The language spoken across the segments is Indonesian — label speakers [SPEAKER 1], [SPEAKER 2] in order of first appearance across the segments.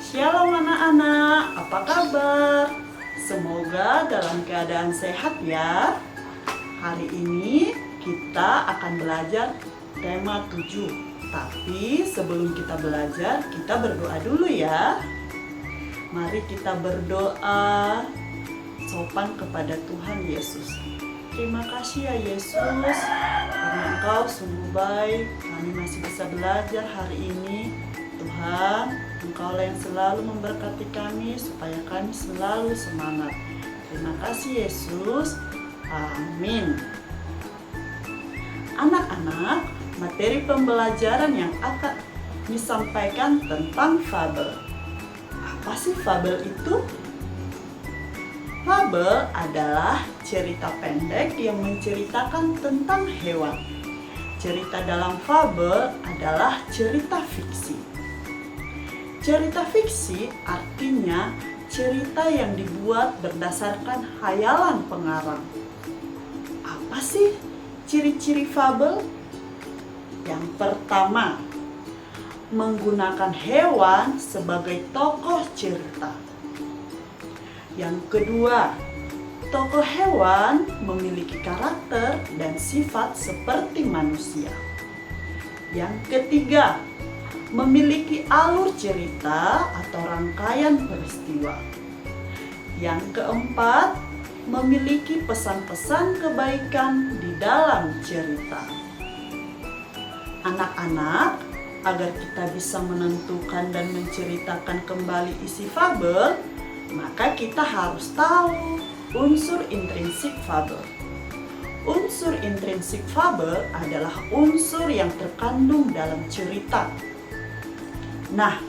[SPEAKER 1] Shalom anak-anak, apa kabar? Semoga dalam keadaan sehat ya. Hari ini kita akan belajar tema 7. Tapi sebelum kita belajar, kita berdoa dulu ya. Mari kita berdoa sopan kepada Tuhan Yesus. Terima kasih ya Yesus, karena Engkau sungguh baik. Kami masih bisa belajar hari ini. Tuhan, Engkaulah yang selalu memberkati kami supaya kami selalu semangat. Terima kasih Yesus. Amin. Anak-anak, materi pembelajaran yang akan disampaikan tentang fabel. Apa sih fabel itu? Fabel adalah cerita pendek yang menceritakan tentang hewan. Cerita dalam fabel adalah cerita fiksi. Cerita fiksi artinya cerita yang dibuat berdasarkan khayalan pengarang. Apa sih ciri-ciri fabel? Yang pertama, menggunakan hewan sebagai tokoh cerita. Yang kedua, tokoh hewan memiliki karakter dan sifat seperti manusia. Yang ketiga, memiliki alur cerita atau rangkaian peristiwa. Yang keempat, memiliki pesan-pesan kebaikan di dalam cerita. Anak-anak, agar kita bisa menentukan dan menceritakan kembali isi fabel, maka kita harus tahu unsur intrinsik fabel. Unsur intrinsik fabel adalah unsur yang terkandung dalam cerita. Nah,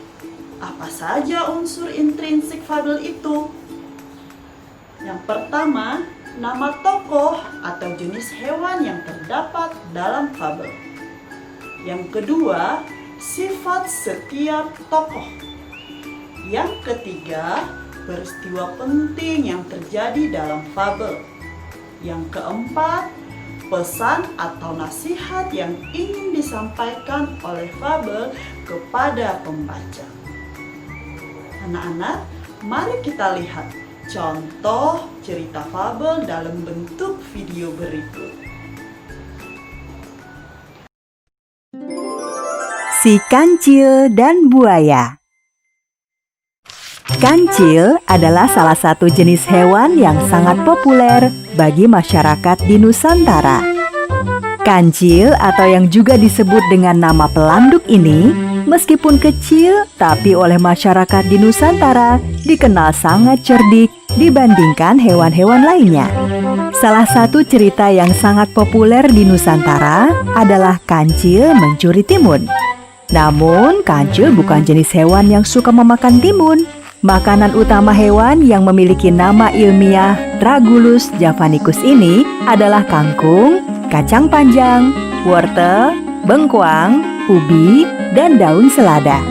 [SPEAKER 1] apa saja unsur intrinsik fabel itu? Yang pertama, nama tokoh atau jenis hewan yang terdapat dalam fabel. Yang kedua, sifat setiap tokoh. Yang ketiga, peristiwa penting yang terjadi dalam fabel. Yang keempat, pesan atau nasihat yang ingin disampaikan oleh fabel kepada pembaca. Anak-anak, mari kita lihat contoh cerita fabel dalam bentuk video berikut.
[SPEAKER 2] Si Kancil dan Buaya. Kancil adalah salah satu jenis hewan yang sangat populer bagi masyarakat di Nusantara. Kancil atau yang juga disebut dengan nama pelanduk ini, meskipun kecil tapi oleh masyarakat di Nusantara dikenal sangat cerdik dibandingkan hewan-hewan lainnya. Salah satu cerita yang sangat populer di Nusantara adalah kancil mencuri timun. Namun, kancil bukan jenis hewan yang suka memakan timun. Makanan utama hewan yang memiliki nama ilmiah Tragulus javanicus ini adalah kangkung, kacang panjang, wortel, bengkoang, ubi, dan daun selada.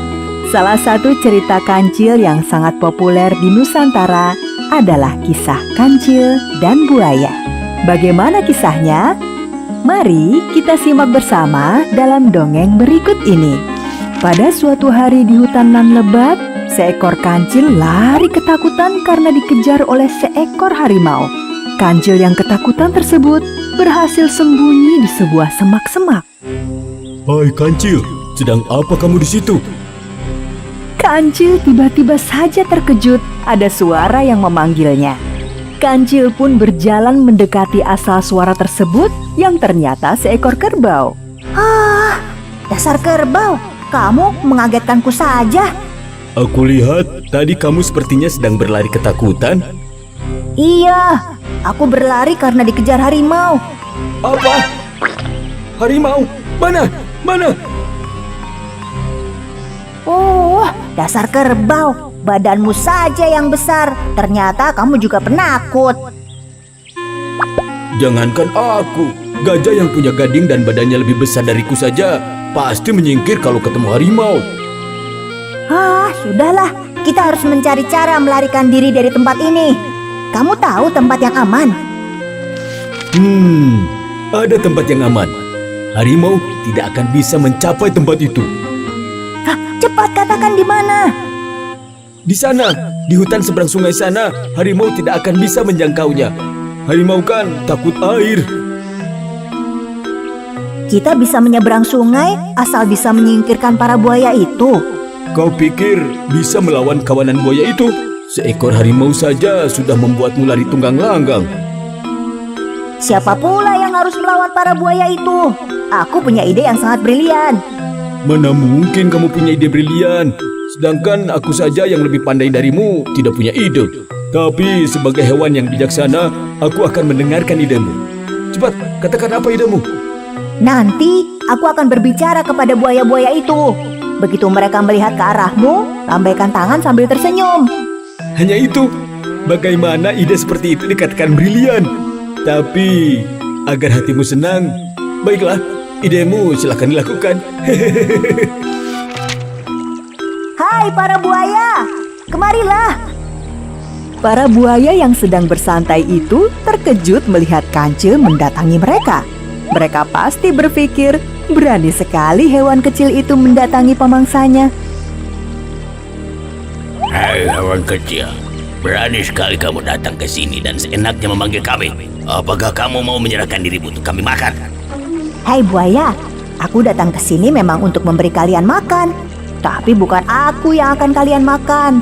[SPEAKER 2] Salah satu cerita kancil yang sangat populer di Nusantara adalah kisah Kancil dan Buaya. Bagaimana kisahnya? Mari kita simak bersama dalam dongeng berikut ini. Pada suatu hari di hutan nan lebat, seekor kancil lari ketakutan karena dikejar oleh seekor harimau. Kancil yang ketakutan tersebut berhasil sembunyi di sebuah semak-semak.
[SPEAKER 3] Hai kancil, sedang apa kamu di situ?
[SPEAKER 2] Kancil tiba-tiba saja terkejut ada suara yang memanggilnya. Kancil pun berjalan mendekati asal suara tersebut yang ternyata seekor kerbau.
[SPEAKER 4] Ah, dasar kerbau, kamu mengagetkanku saja.
[SPEAKER 3] Aku lihat tadi kamu sepertinya sedang berlari ketakutan.
[SPEAKER 4] Iya, aku berlari karena dikejar harimau.
[SPEAKER 3] Apa? Harimau? Mana? Mana?
[SPEAKER 4] Oh, dasar kerbau, badanmu saja yang besar. Ternyata kamu juga penakut.
[SPEAKER 3] Jangankan aku, gajah yang punya gading dan badannya lebih besar dariku saja pasti menyingkir kalau ketemu harimau.
[SPEAKER 4] Ah, sudahlah, kita harus mencari cara melarikan diri dari tempat ini. Kamu tahu tempat yang aman?
[SPEAKER 3] Ada tempat yang aman. Harimau tidak akan bisa mencapai tempat itu.
[SPEAKER 4] Hah, cepat katakan di mana.
[SPEAKER 3] Di sana, di hutan seberang sungai sana, harimau tidak akan bisa menjangkaunya. Harimau kan takut air.
[SPEAKER 4] Kita bisa menyeberang sungai asal bisa menyingkirkan para buaya itu.
[SPEAKER 3] Kau pikir bisa melawan kawanan buaya itu? Seekor harimau saja sudah membuatmu lari tunggang langgang.
[SPEAKER 4] Siapa pula yang harus melawan para buaya itu? Aku punya ide yang sangat brilian.
[SPEAKER 3] Mana mungkin kamu punya ide brilian? Sedangkan aku saja yang lebih pandai darimu tidak punya ide. Tapi sebagai hewan yang bijaksana, aku akan mendengarkan idemu. Cepat, katakan apa idemu?
[SPEAKER 4] Nanti aku akan berbicara kepada buaya-buaya itu. Begitu mereka melihat ke arahmu, lambaikan tangan sambil tersenyum.
[SPEAKER 3] Hanya itu? Bagaimana ide seperti itu dikatakan brilian? Tapi agar hatimu senang, baiklah, idemu silakan dilakukan.
[SPEAKER 4] Hai para buaya, kemarilah.
[SPEAKER 2] Para buaya yang sedang bersantai itu terkejut melihat Kancil mendatangi mereka. Mereka pasti berpikir, berani sekali hewan kecil itu mendatangi pemangsanya.
[SPEAKER 5] Hai hewan kecil, berani sekali kamu datang ke sini dan seenaknya memanggil kami. Apakah kamu mau menyerahkan dirimu untuk kami makan?
[SPEAKER 4] Hai buaya, aku datang ke sini memang untuk memberi kalian makan. Tapi bukan aku yang akan kalian makan.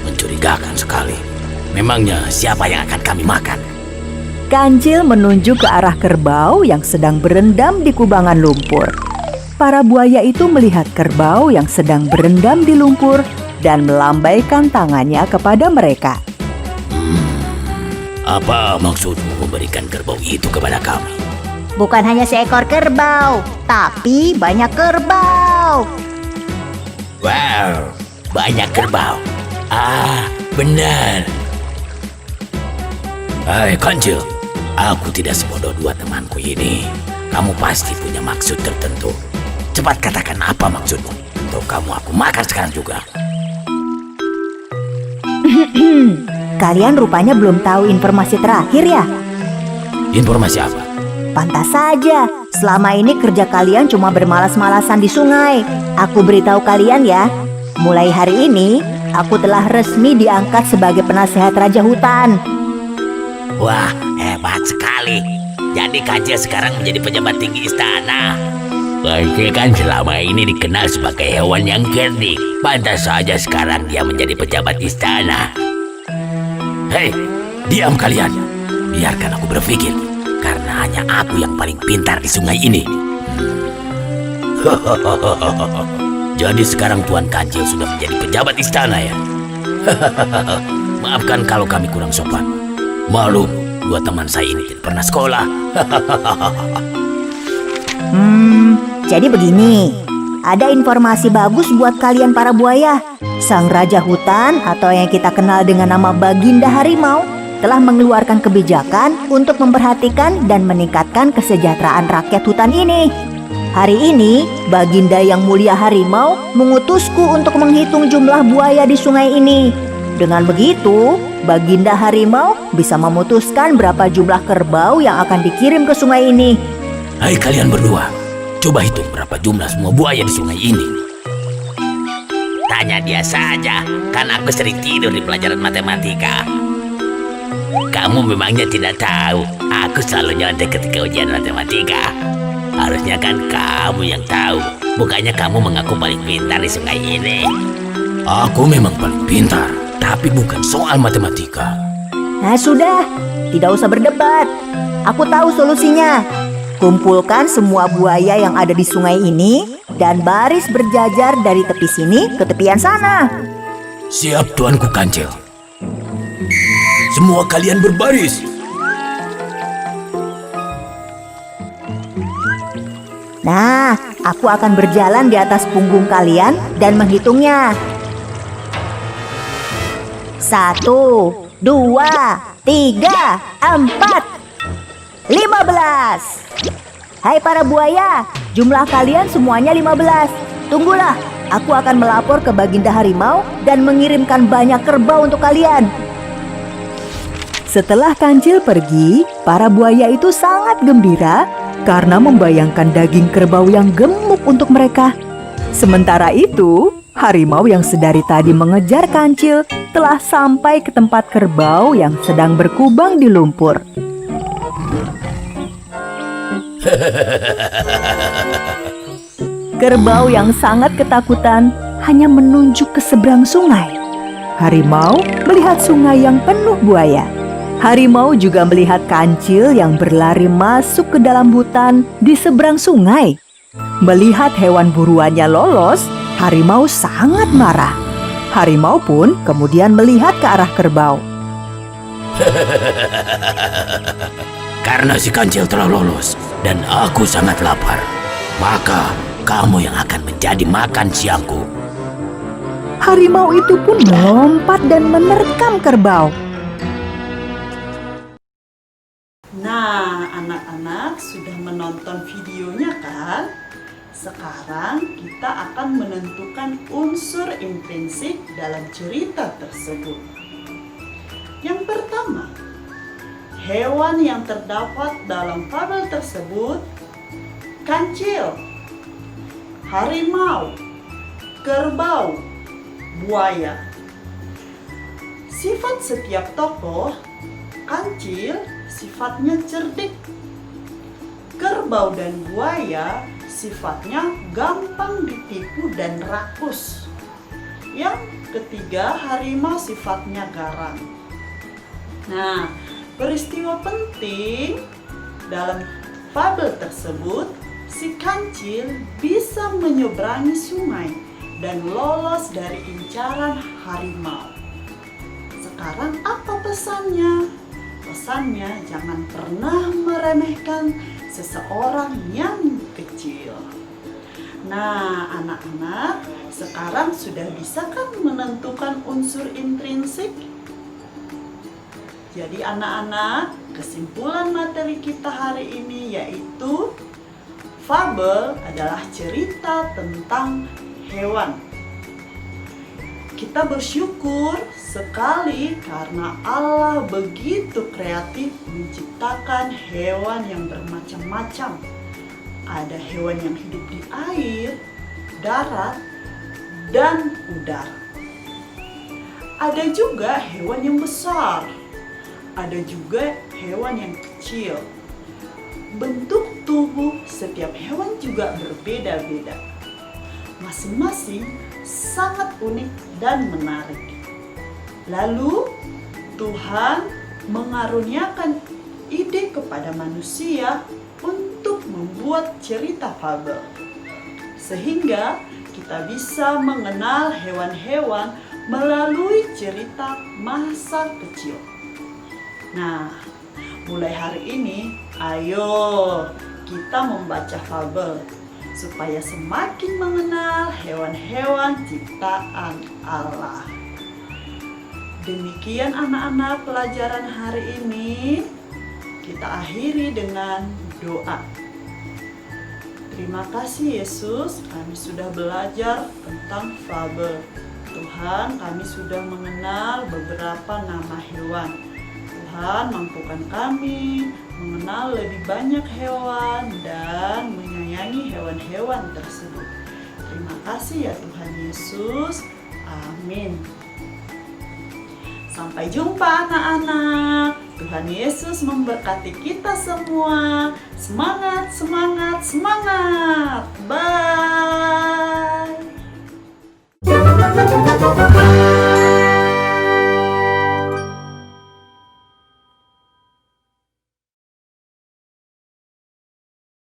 [SPEAKER 5] Mencurigakan sekali. Memangnya siapa yang akan kami makan?
[SPEAKER 2] Kancil menunjuk ke arah kerbau yang sedang berendam di kubangan lumpur. Para buaya itu melihat kerbau yang sedang berendam di lumpur dan melambaikan tangannya kepada mereka.
[SPEAKER 5] Apa maksudmu memberikan kerbau itu kepada kami?
[SPEAKER 4] Bukan hanya seekor kerbau, tapi banyak kerbau.
[SPEAKER 5] Wow, banyak kerbau. Ah, benar. Hai Kancil, aku tidak sebodoh dua temanku ini. Kamu pasti punya maksud tertentu. Cepat katakan apa maksudmu. Atau kamu aku makan sekarang juga.
[SPEAKER 4] Kalian rupanya belum tahu informasi terakhir ya?
[SPEAKER 5] Informasi apa?
[SPEAKER 4] Pantas saja, selama ini kerja kalian cuma bermalas-malasan di sungai. Aku beritahu kalian ya, mulai hari ini aku telah resmi diangkat sebagai penasehat Raja Hutan.
[SPEAKER 5] Wah, hebat sekali. Jadi Kancil sekarang menjadi pejabat tinggi istana. Kancil kan selama ini dikenal sebagai hewan yang cerdik. Pantas saja sekarang dia menjadi pejabat istana. Hei, diam kalian. Biarkan aku berpikir. Karena hanya aku yang paling pintar di sungai ini. Jadi sekarang Tuan Kancil sudah menjadi pejabat istana ya? Maafkan kalau kami kurang sopan. Malu, dua teman saya ini tidak pernah sekolah.
[SPEAKER 4] Jadi begini, ada informasi bagus buat kalian para buaya. Sang Raja Hutan atau yang kita kenal dengan nama Baginda Harimau telah mengeluarkan kebijakan untuk memperhatikan dan meningkatkan kesejahteraan rakyat hutan ini. Hari ini, Baginda yang mulia Harimau mengutusku untuk menghitung jumlah buaya di sungai ini. Dengan begitu, Baginda Harimau bisa memutuskan berapa jumlah kerbau yang akan dikirim ke sungai ini.
[SPEAKER 5] Hai kalian berdua, coba hitung berapa jumlah semua buaya di sungai ini. Tanya dia saja, kan aku sering tidur di pelajaran matematika. Kamu memangnya tidak tahu, aku selalu nyontek ketika ujian matematika. Harusnya kan kamu yang tahu, bukannya kamu mengaku paling pintar di sungai ini. Aku memang paling pintar, tapi bukan soal matematika.
[SPEAKER 4] Nah sudah, tidak usah berdebat. Aku tahu solusinya. Kumpulkan semua buaya yang ada di sungai ini dan baris berjajar dari tepi sini ke tepian sana.
[SPEAKER 5] Siap Tuanku Kancil. Semua kalian berbaris.
[SPEAKER 4] Nah, aku akan berjalan di atas punggung kalian dan menghitungnya. 1, 2, 3, 4, 15. Hai para buaya, jumlah kalian semuanya 15. Tunggulah, aku akan melapor ke Baginda Harimau dan mengirimkan banyak kerbau untuk kalian.
[SPEAKER 2] Setelah Kancil pergi, para buaya itu sangat gembira karena membayangkan daging kerbau yang gemuk untuk mereka. Sementara itu, Harimau yang sedari tadi mengejar Kancil telah sampai ke tempat kerbau yang sedang berkubang di lumpur. Kerbau yang sangat ketakutan hanya menunjuk ke seberang sungai. Harimau melihat sungai yang penuh buaya. Harimau juga melihat Kancil yang berlari masuk ke dalam hutan di seberang sungai. Melihat hewan buruannya lolos, harimau sangat marah. Harimau pun kemudian melihat ke arah kerbau.
[SPEAKER 5] Karena si Kancil telah lolos dan aku sangat lapar, maka kamu yang akan menjadi makan siangku.
[SPEAKER 2] Harimau itu pun melompat dan menerkam kerbau.
[SPEAKER 1] Nah, anak-anak sudah menonton videonya kan? Sekarang kita akan menentukan unsur intrinsik dalam cerita tersebut. Yang pertama, hewan yang terdapat dalam fabel tersebut: kancil, harimau, kerbau, buaya. Sifat setiap tokoh: kancil sifatnya cerdik, kerbau dan buaya sifatnya gampang ditipu dan rakus. Yang ketiga, harimau sifatnya garang. Nah, peristiwa penting dalam fabel tersebut, si kancil bisa menyeberangi sungai dan lolos dari incaran harimau. Sekarang apa pesannya? Pesannya, jangan pernah meremehkan seseorang yang kecil. Nah, anak-anak, sekarang sudah bisa kan menentukan unsur intrinsik? Jadi anak-anak, kesimpulan materi kita hari ini yaitu fabel adalah cerita tentang hewan. Kita bersyukur sekali karena Allah begitu kreatif menciptakan hewan yang bermacam-macam. Ada hewan yang hidup di air, darat, dan udara. Ada juga hewan yang besar. Ada juga hewan yang kecil. Bentuk tubuh setiap hewan juga berbeda-beda. Masing-masing sangat unik dan menarik. Lalu Tuhan mengaruniakan ide kepada manusia untuk membuat cerita fabel, sehingga kita bisa mengenal hewan-hewan melalui cerita masa kecil. Nah, mulai hari ini, ayo kita membaca fabel supaya semakin mengenal hewan-hewan ciptaan Allah. Demikian anak-anak pelajaran hari ini. Kita akhiri dengan doa. Terima kasih Yesus, kami sudah belajar tentang fabel. Tuhan, kami sudah mengenal beberapa nama hewan. Tuhan, mampukan kami mengenal lebih banyak hewan dan menyayangi hewan-hewan tersebut. Terima kasih ya Tuhan Yesus. Amin. Sampai jumpa anak-anak. Tuhan Yesus memberkati kita semua. Semangat, semangat, semangat. Bye.